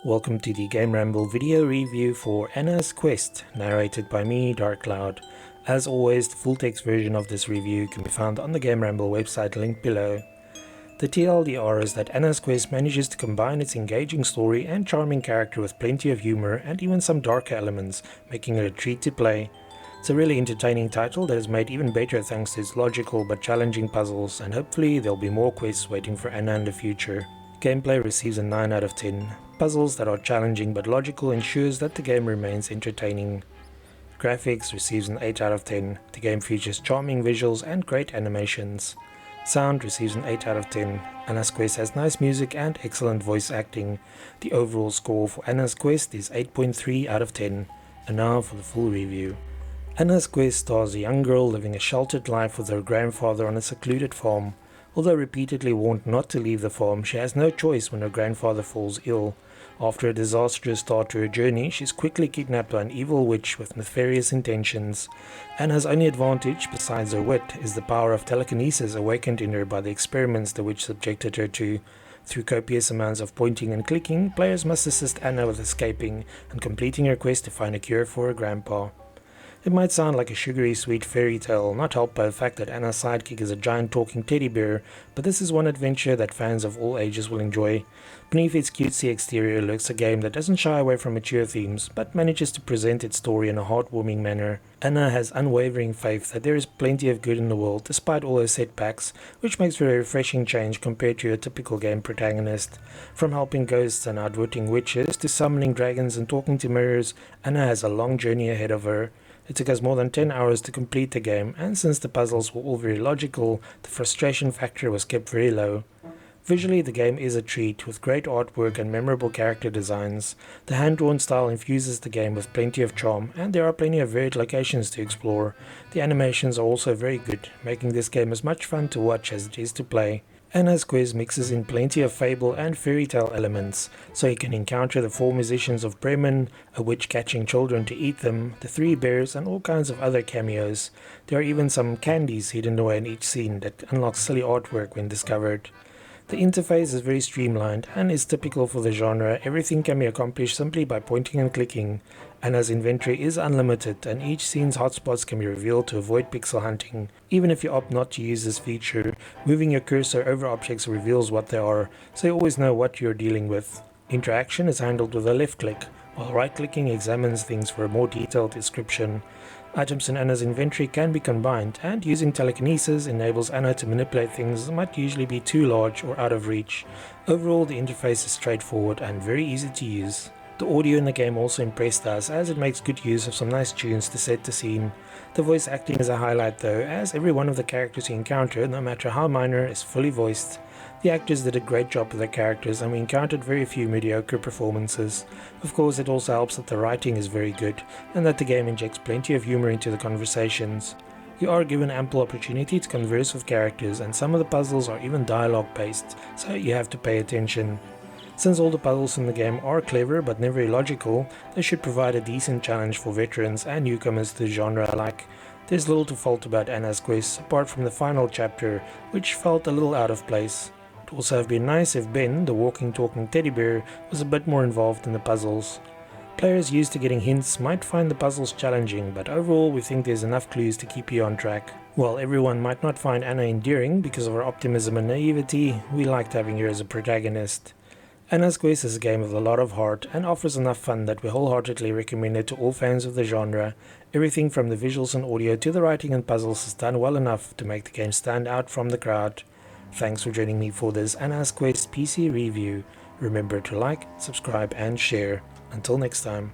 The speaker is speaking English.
Welcome to the GameRamble video review for Anna's Quest, narrated by me, Dark Cloud. As always, the full text version of this review can be found on the GameRamble website linked below. The TLDR is that Anna's Quest manages to combine its engaging story and charming character with plenty of humor and even some darker elements, making it a treat to play. It's a really entertaining title that is made even better thanks to its logical but challenging puzzles, and hopefully there'll be more quests waiting for Anna in the future. Gameplay receives a 9 out of 10. Puzzles that are challenging but logical ensures that the game remains entertaining. Graphics receives an 8 out of 10. The game features charming visuals and great animations. Sound receives an 8 out of 10. Anna's Quest has nice music and excellent voice acting. The overall score for Anna's Quest is 8.3 out of 10. And now for the full review. Anna's Quest stars a young girl living a sheltered life with her grandfather on a secluded farm. Although repeatedly warned not to leave the farm, she has no choice when her grandfather falls ill. After a disastrous start to her journey, she is quickly kidnapped by an evil witch with nefarious intentions. Anna's only advantage, besides her wit, is the power of telekinesis awakened in her by the experiments the witch subjected her to. Through copious amounts of pointing and clicking, players must assist Anna with escaping and completing her quest to find a cure for her grandpa. It might sound like a sugary sweet fairy tale, not helped by the fact that Anna's sidekick is a giant talking teddy bear, but this is one adventure that fans of all ages will enjoy. Beneath its cutesy exterior lurks a game that doesn't shy away from mature themes, but manages to present its story in a heartwarming manner. Anna has unwavering faith that there is plenty of good in the world despite all her setbacks, which makes for a refreshing change compared to a typical game protagonist. From helping ghosts and outwitting witches to summoning dragons and talking to mirrors, Anna has a long journey ahead of her. It took us more than 10 hours to complete the game, and since the puzzles were all very logical, the frustration factor was kept very low. Visually, the game is a treat, with great artwork and memorable character designs. The hand-drawn style infuses the game with plenty of charm, and there are plenty of varied locations to explore. The animations are also very good, making this game as much fun to watch as it is to play. Anna's Quest mixes in plenty of fable and fairy tale elements, so you can encounter the 4 musicians of Bremen, a witch catching children to eat them, the 3 bears, and all kinds of other cameos. There are even some candies hidden away in each scene that unlock silly artwork when discovered. The interface is very streamlined and is typical for the genre. Everything can be accomplished simply by pointing and clicking. Anna's inventory is unlimited, and each scene's hotspots can be revealed to avoid pixel hunting. Even if you opt not to use this feature, moving your cursor over objects reveals what they are, so you always know what you're dealing with. Interaction is handled with a left click, while right-clicking examines things for a more detailed description. Items in Anna's inventory can be combined, and using telekinesis enables Anna to manipulate things that might usually be too large or out of reach. Overall, the interface is straightforward and very easy to use. The audio in the game also impressed us, as it makes good use of some nice tunes to set the scene. The voice acting is a highlight though, as every one of the characters you encounter, no matter how minor, is fully voiced. The actors did a great job with their characters, and we encountered very few mediocre performances. Of course, it also helps that the writing is very good, and that the game injects plenty of humor into the conversations. You are given ample opportunity to converse with characters, and some of the puzzles are even dialogue based, so you have to pay attention. Since all the puzzles in the game are clever but never illogical, they should provide a decent challenge for veterans and newcomers to the genre alike. There's little to fault about Anna's Quest, apart from the final chapter, which felt a little out of place. It would also have been nice if Ben, the walking talking teddy bear, was a bit more involved in the puzzles. Players used to getting hints might find the puzzles challenging, but overall we think there's enough clues to keep you on track. While everyone might not find Anna endearing because of her optimism and naivety, we liked having her as a protagonist. Anna's Quest is a game with a lot of heart and offers enough fun that we wholeheartedly recommend it to all fans of the genre. Everything from the visuals and audio to the writing and puzzles is done well enough to make the game stand out from the crowd. Thanks for joining me for this Anna's Quest PC review. Remember to like, subscribe and share. Until next time.